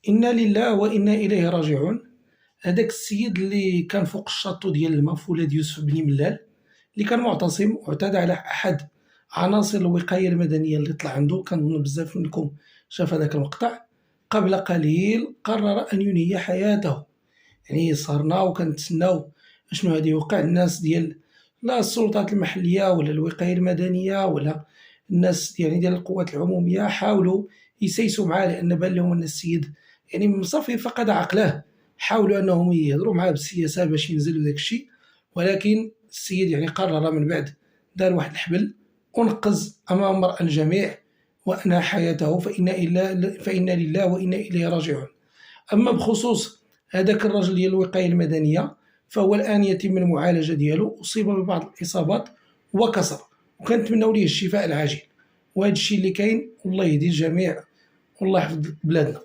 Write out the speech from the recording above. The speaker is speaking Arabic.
إنا لله وإنا إليه راجعون. هذاك السيد اللي كان فوق الشاطو ديال الماء في ولاد يوسف بن ملال، اللي كان معتصم واعتدى على أحد عناصر الوقاية المدنية اللي طلع عنده، كنظن بزاف منكم شاف هذاك المقطع. قبل قليل قرر أن ينهي حياته. يعني صارنا وكنتسناو اشنو غادي يوقع. الناس ديال لا السلطات المحلية ولا الوقاية المدنية ولا الناس يعني ديال القوات العمومية حاولوا يسيسوا معاه، لأن بان لهم أن السيد يعني صافي فقد عقله. حاولوا أنهم يهضروا معاه بالسياسة باش ينزل وداك الشيء، ولكن السيد يعني قرر من بعد، دار واحد الحبل ونقز أمام مرأى الجميع وأنهى حياته. فإنا لله وإنا إليه راجعون. أما بخصوص هذاك الرجل ديال الوقاية المدنية، فهو الآن يتم المعالجة ديالو، أصيب ببعض الإصابات وكسر، وكنتمناو ليه الشفاء العاجل. وهذا الشيء اللي كاين، والله يهدي الجميع والله يحفظ بلادنا.